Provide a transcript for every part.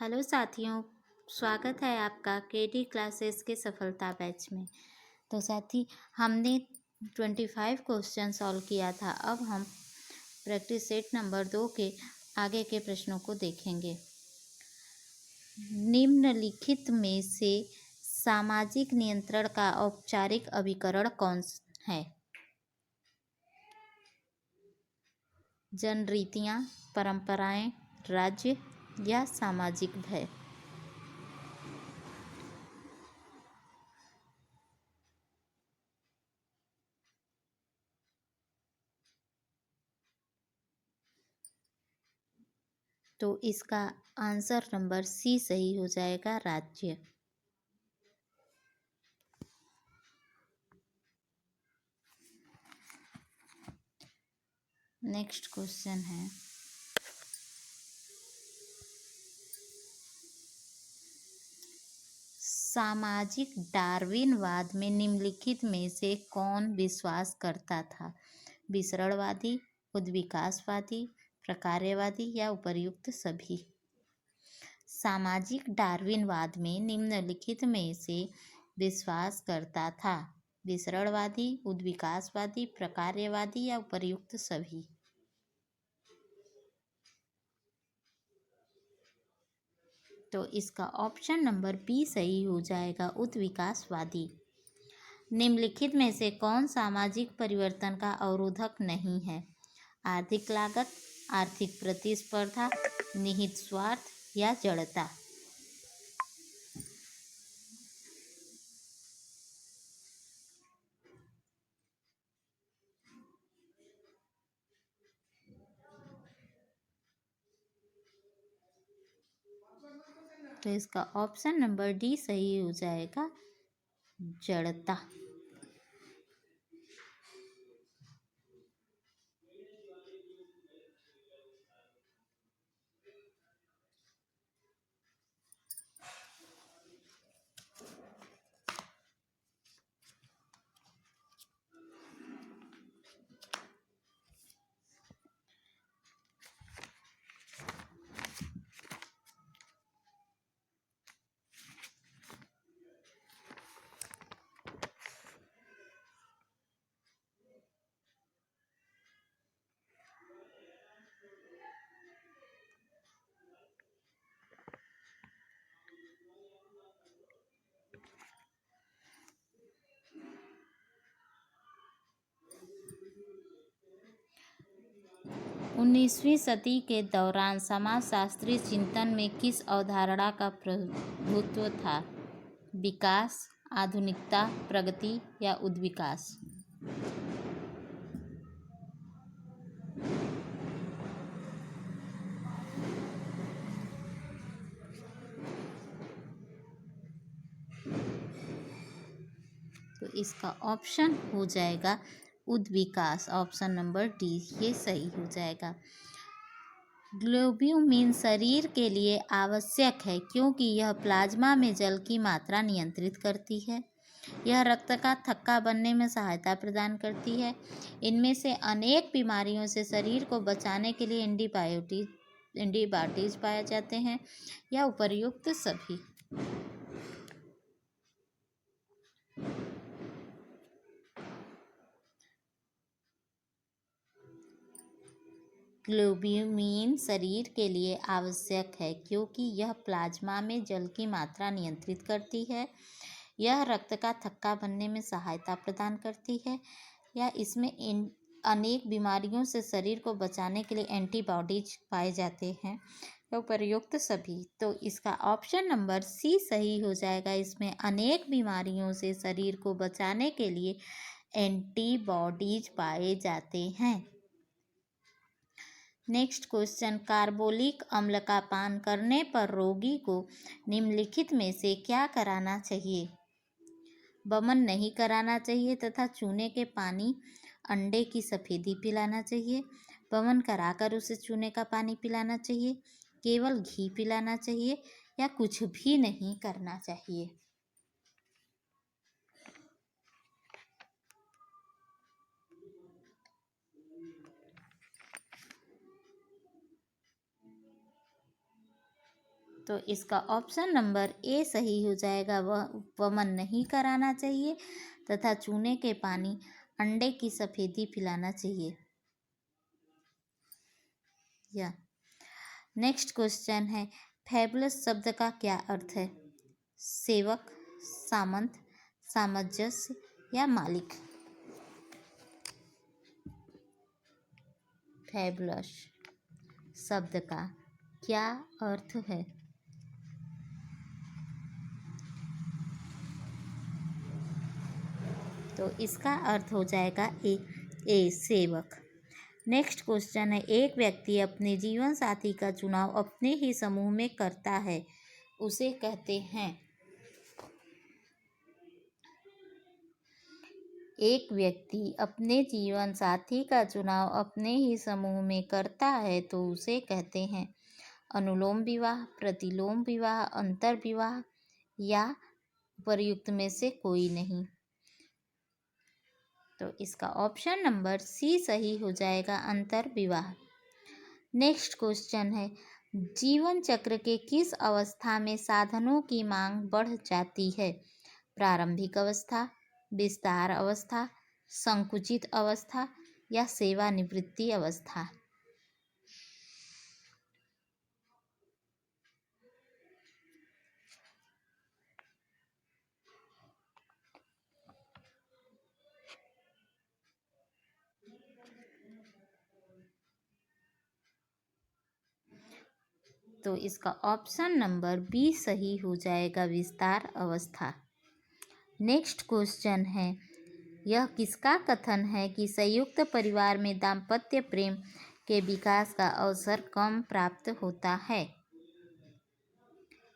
Hello साथियों, स्वागत है आपका केडी क्लासेस के सफलता बैच में। तो साथी, हमने 25 क्वेश्चन सॉल्व किया था। अब हम प्रैक्टिस सेट नंबर 2 के आगे के प्रश्नों को देखेंगे। निम्नलिखित में से सामाजिक नियंत्रण का औपचारिक अभिकरण कौन है? जनरीतियाँ, परंपराएं, राज्य या सामाजिक भय? तो इसका आंसर नंबर सी सही हो जाएगा, राज्य। नेक्स्ट क्वेश्चन है, सामाजिक डार्विनवाद में निम्नलिखित में से कौन विश्वास करता था? विसरणवादी, उद्विकासवादी, प्रकार्यवादी या उपर्युक्त सभी? सामाजिक डार्विनवाद में निम्नलिखित में से विश्वास करता था? विसरणवादी, उद्विकासवादी, प्रकार्यवादी या उपर्युक्त सभी? तो इसका ऑप्शन नंबर बी सही हो जाएगा, उद्विकासवादी। निम्नलिखित में से कौन सामाजिक परिवर्तन का अवरोधक नहीं है? आर्थिक लागत, आर्थिक प्रतिस्पर्धा, निहित स्वार्थ या जड़ता? तो इसका ऑप्शन नंबर डी सही हो जाएगा, जड़ता। उन्नीसवीं सदी के दौरान समाजशास्त्रीय चिंतन में किस अवधारणा का प्रभुत्व था? विकास, आधुनिकता, प्रगति या उद्विकास? तो इसका ऑप्शन हो जाएगा उद्विकास, ऑप्शन नंबर डी ये सही हो जाएगा। ग्लोब्यूमिन शरीर के लिए आवश्यक है क्योंकि यह प्लाज्मा में जल की मात्रा नियंत्रित करती है। यह रक्त का थक्का बनने में सहायता प्रदान करती है। इनमें से अनेक बीमारियों से शरीर को बचाने के लिए एंटीबायोटिक्स पाए जाते हैं या उपर्युक्त सभी? ग्लोब्यूमिन शरीर के लिए आवश्यक है क्योंकि यह प्लाज्मा में जल की मात्रा नियंत्रित करती है। यह रक्त का थक्का बनने में सहायता प्रदान करती है या इसमें अनेक बीमारियों से शरीर को बचाने के लिए एंटीबॉडीज पाए जाते हैं या उपर्युक्त सभी? तो इसका ऑप्शन नंबर सी सही हो जाएगा। इसमें अनेक बीमारियों से शरीर को बचाने के लिए एंटीबॉडीज पाए जाते हैं। नेक्स्ट क्वेश्चन, कार्बोलिक अम्ल का पान करने पर रोगी को निम्नलिखित में से क्या कराना चाहिए? वमन नहीं कराना चाहिए तथा चूने के पानी अंडे की सफेदी पिलाना चाहिए। वमन कराकर उसे चूने का पानी पिलाना चाहिए, केवल घी पिलाना चाहिए या कुछ भी नहीं करना चाहिए? तो इसका ऑप्शन नंबर ए सही हो जाएगा। वह वमन नहीं कराना चाहिए तथा चूने के पानी अंडे की सफेदी पिलाना चाहिए। या नेक्स्ट क्वेश्चन है, फैबुलस शब्द का क्या अर्थ है? सेवक, सामंत, सामंजस्य या मालिक? फैबुलस शब्द का क्या अर्थ है? तो इसका अर्थ हो जाएगा ए सेवक। नेक्स्ट क्वेश्चन है, एक व्यक्ति अपने जीवन साथी का चुनाव अपने ही समूह में करता है, उसे कहते हैं। एक व्यक्ति अपने जीवन साथी का चुनाव अपने ही समूह में करता है तो उसे कहते हैं अनुलोम विवाह, प्रतिलोम विवाह, अंतर विवाह या उपर्युक्त में से कोई नहीं। तो इसका ऑप्शन नंबर सी सही हो जाएगा, अंतर विवाह। नेक्स्ट क्वेश्चन है, जीवन चक्र के किस अवस्था में साधनों की मांग बढ़ जाती है? प्रारंभिक अवस्था, विस्तार अवस्था, संकुचित अवस्था या सेवानिवृत्ति अवस्था? तो इसका ऑप्शन नंबर बी सही हो जाएगा, विस्तार अवस्था। नेक्स्ट क्वेश्चन है, यह किसका कथन है कि संयुक्त परिवार में दाम्पत्य प्रेम के विकास का अवसर कम प्राप्त होता है?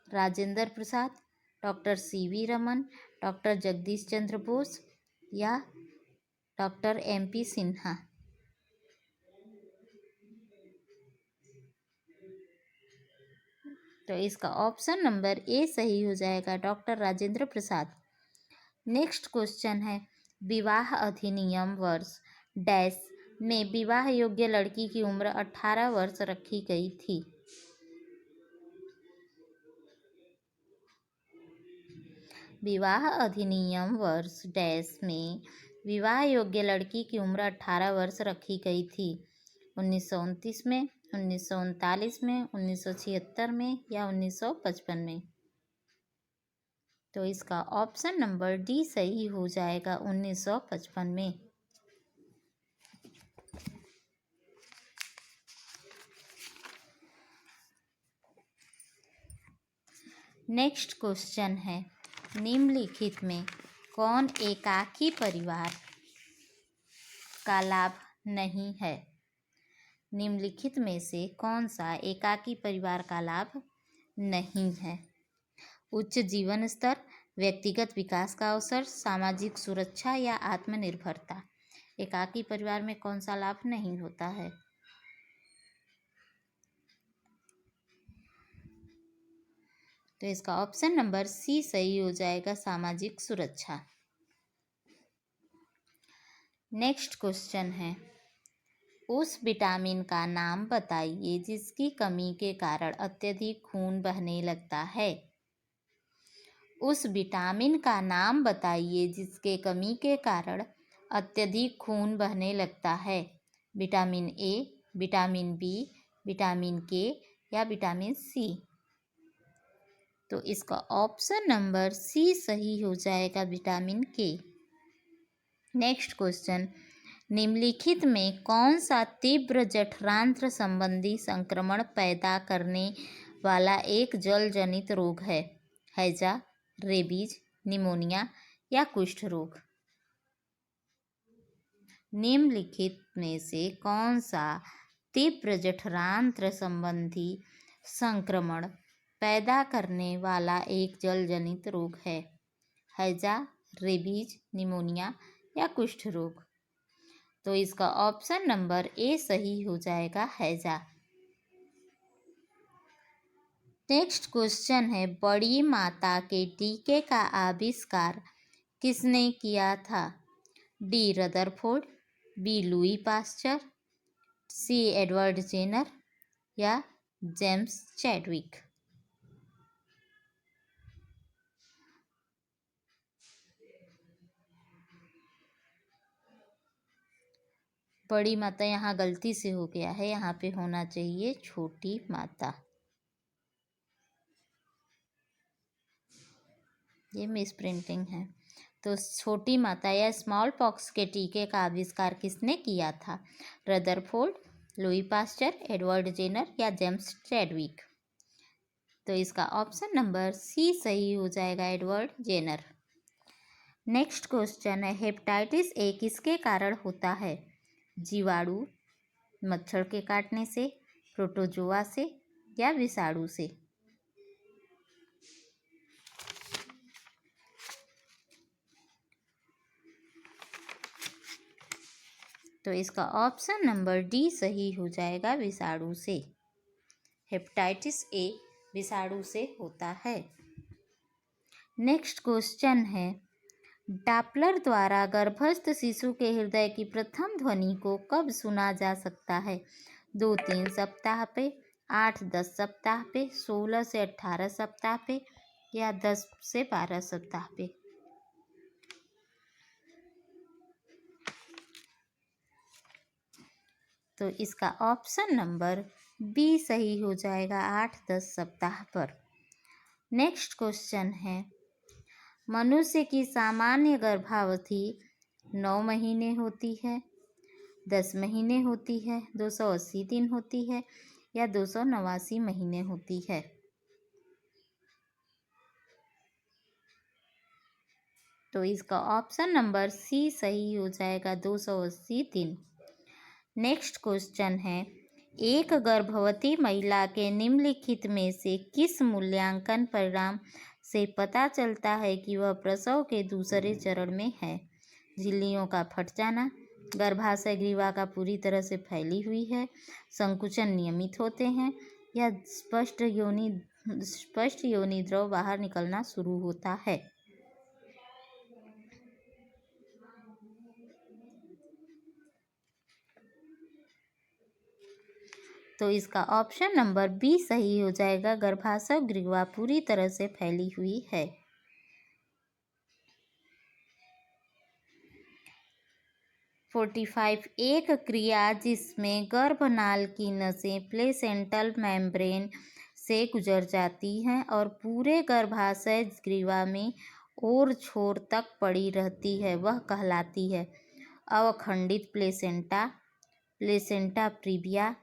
Rajendra Prasad, doctor C V. Raman, doctor Jagdish Chandra Bose या डॉक्टर एम.पी. सिन्हा? तो इसका ऑप्शन नंबर ए सही हो जाएगा, doctor Rajendra Prasad. Next question है, विवाह अधिनियम वर्ष डैश में विवाह योग्य लड़की की उम्र 18 वर्ष रखी गई थी? विवाह अधिनियम वर्ष डैश में विवाह योग्य लड़की की उम्र 18 वर्ष रखी गई थी? 1929 में, 1939 में, 1976 में या 1955 में? तो इसका ऑप्शन नंबर डी सही हो जाएगा, 1955 में। नेक्स्ट क्वेश्चन है, निम्नलिखित में कौन एकाकी परिवार का लाभ नहीं है? निम्नलिखित में से कौन सा एकाकी परिवार का लाभ नहीं है? उच्च जीवन स्तर, व्यक्तिगत विकास का अवसर, सामाजिक सुरक्षा या आत्मनिर्भरता? एकाकी परिवार में कौन सा लाभ नहीं होता है? तो इसका ऑप्शन नंबर सी सही हो जाएगा, सामाजिक सुरक्षा। नेक्स्ट क्वेश्चन है, उस विटामिन का नाम बताइए जिसकी कमी के कारण अत्यधिक खून बहने लगता है? उस विटामिन का नाम बताइए जिसके कमी के कारण अत्यधिक खून बहने लगता है? Vitamin A, vitamin B, vitamin K या विटामिन सी? तो इसका ऑप्शन नंबर सी सही हो जाएगा, विटामिन के। नेक्स्ट क्वेश्चन, निम्नलिखित में कौन सा तीव्र जठरांत्र संबंधी संक्रमण पैदा करने वाला एक जल जनित रोग है? हैजा, रेबीज, निमोनिया या कुष्ठ रोग? निम्नलिखित में से कौन सा तीव्र जठरांत्र संबंधी संक्रमण पैदा करने वाला एक जल जनित रोग है? हैजा, रेबीज, निमोनिया या कुष्ठ रोग? तो इसका ऑप्शन नंबर ए सही हो जाएगा, हैजा। नेक्स्ट क्वेश्चन है, बड़ी माता के टीके का आविष्कार किसने किया था? D Rutherford, B Louis Pasteur, C Edward Jenner या जेम्स चैडविक? बड़ी माता यहाँ गलती से हो गया है, यहाँ पे होना चाहिए छोटी माता। ये मिस प्रिंटिंग है। तो छोटी माता या स्मॉल पॉक्स के टीके का आविष्कार किसने किया था? Rutherford, Louis Pasteur, Edward Jenner या जेम्स चैडविक? तो इसका ऑप्शन नंबर सी सही हो जाएगा, एडवर्ड जेनर। नेक्स्ट क्वेश्चन है, हेपेटाइटिस ए किसके कारण होता है? जीवाणु, मच्छर के काटने से, प्रोटोजोआ से या विषाणु से? तो इसका ऑप्शन नंबर डी सही हो जाएगा, विषाणु से। हेपेटाइटिस ए विषाणु से होता है। नेक्स्ट क्वेश्चन है, डॉपलर द्वारा गर्भस्थ शिशु के हृदय की प्रथम ध्वनि को कब सुना जा सकता है? 2-3 सप्ताह पे, 8-10 सप्ताह पे, 16 से 18 सप्ताह पे या 10 से 12 सप्ताह पे? तो इसका ऑप्शन नंबर बी सही हो जाएगा, 8-10 सप्ताह पर। नेक्स्ट क्वेश्चन है, मनुष्य की सामान्य गर्भावधि 9 महीने होती है, 10 महीने होती है, 280 दिन होती है या 289 महीने होती है? तो इसका ऑप्शन नंबर सी सही हो जाएगा, 280 दिन। नेक्स्ट क्वेश्चन है, एक गर्भवती महिला के निम्नलिखित में से किस मूल्यांकन परिणाम से पता चलता है कि वह प्रसव के दूसरे चरण में है? झिल्लियों का फट जाना, गर्भाशय ग्रीवा का पूरी तरह से फैली हुई है, संकुचन नियमित होते हैं या स्पष्ट योनि द्रव बाहर निकलना शुरू होता है? तो इसका ऑप्शन नंबर बी सही हो जाएगा, गर्भाशय ग्रीवा पूरी तरह से फैली हुई है। 45 एक क्रिया जिसमें गर्भनाल की नसें प्लेसेंटल मेम्ब्रेन से गुजर जाती हैं और पूरे गर्भाशय ग्रीवा में और छोर तक पड़ी रहती है, वह कहलाती है? अवखंडित प्लेसेंटा, प्लेसेंटा प्रीविया,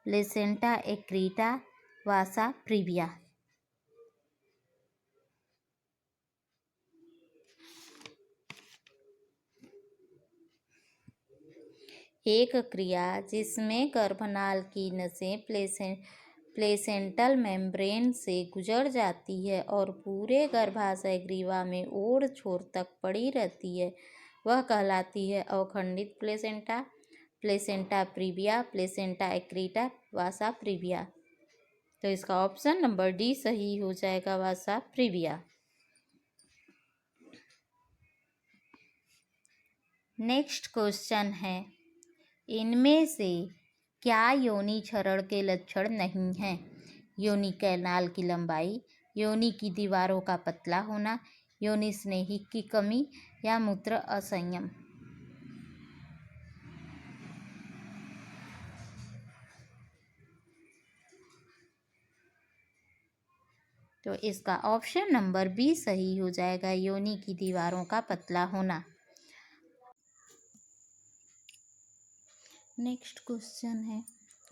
प्लेसेंटा एक्रीटा, वासा प्रीविया? एक क्रिया जिसमें गर्भनाल की नसें प्लेसेंटल मेम्ब्रेन से गुजर जाती है और पूरे गर्भाशय ग्रीवा में ओर छोर तक पड़ी रहती है, वह कहलाती है अवखंडित प्लेसेंटा, प्लेसेंटा प्रीविया, प्लेसेंटा एक्रीटा, वासा प्रीविया? तो इसका ऑप्शन नंबर डी सही हो जाएगा, वासा प्रीविया। नेक्स्ट क्वेश्चन है, इनमें से क्या योनि क्षरण के लक्षण नहीं हैं? योनि कैनाल की लंबाई, योनि की दीवारों का पतला होना, योनि स्नेहिक की कमी या मूत्र असंयम? तो इसका ऑप्शन नंबर बी सही हो जाएगा, योनि की दीवारों का पतला होना। नेक्स्ट क्वेश्चन है,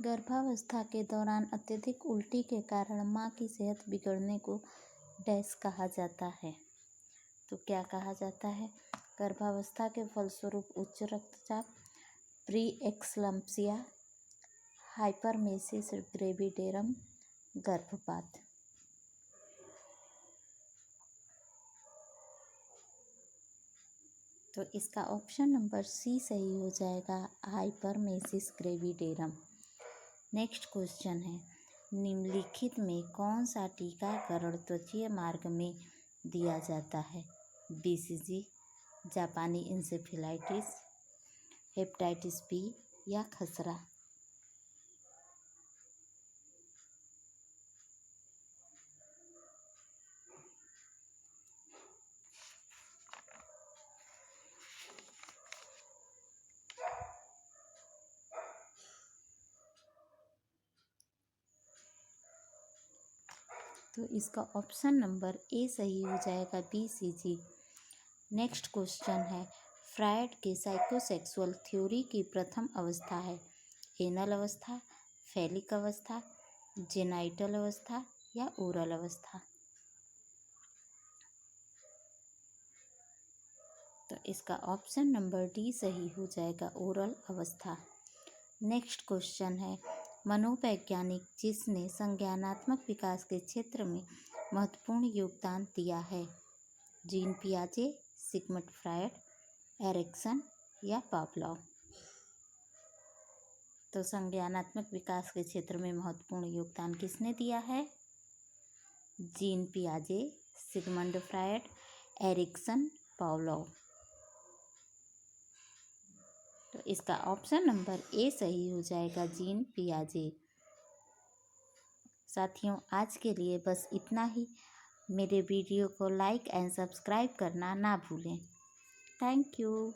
गर्भावस्था के दौरान अत्यधिक उल्टी के कारण माँ की सेहत बिगड़ने को डैश कहा जाता है? तो क्या कहा जाता है? गर्भावस्था के फलस्वरूप उच्च रक्तचाप, प्री एक्लम्प्सिया, हाइपरमेसिस ग्रेविडेरम, गर्भपात? तो इसका ऑप्शन नंबर सी सही हो जाएगा, हाइपरमेसिस ग्रेविडेरम। नेक्स्ट क्वेश्चन है, निम्नलिखित में कौन सा टीकाकरण त्वचीय मार्ग में दिया जाता है? BCG, जापानी इंसेफेलाइटिस, हेपेटाइटिस बी या खसरा? तो इसका ऑप्शन नंबर ए सही हो जाएगा, BCG। नेक्स्ट क्वेश्चन है, फ्रायड के साइकोसेक्सुअल थ्योरी की प्रथम अवस्था है एनल अवस्था, फैलिक अवस्था, जेनाइटल अवस्था या ओरल अवस्था। तो इसका ऑप्शन नंबर डी सही हो जाएगा, ओरल अवस्था। नेक्स्ट क्वेश्चन है, मनोवैज्ञानिक जिसने संज्ञानात्मक विकास के क्षेत्र में महत्वपूर्ण योगदान दिया है, जीन पियाजे, सिगमंड फ्रायड, एरिक्सन या पावलोव। तो संज्ञानात्मक विकास के क्षेत्र में महत्वपूर्ण योगदान किसने दिया है? जीन पियाजे, सिगमंड फ्रायड, एरिक्सन, पावलोव। तो इसका ऑप्शन नंबर ए सही हो जाएगा, जीन पियाजे। साथियों, आज के लिए बस इतना ही। मेरे वीडियो को लाइक एंड सब्सक्राइब करना ना भूलें। Thank you.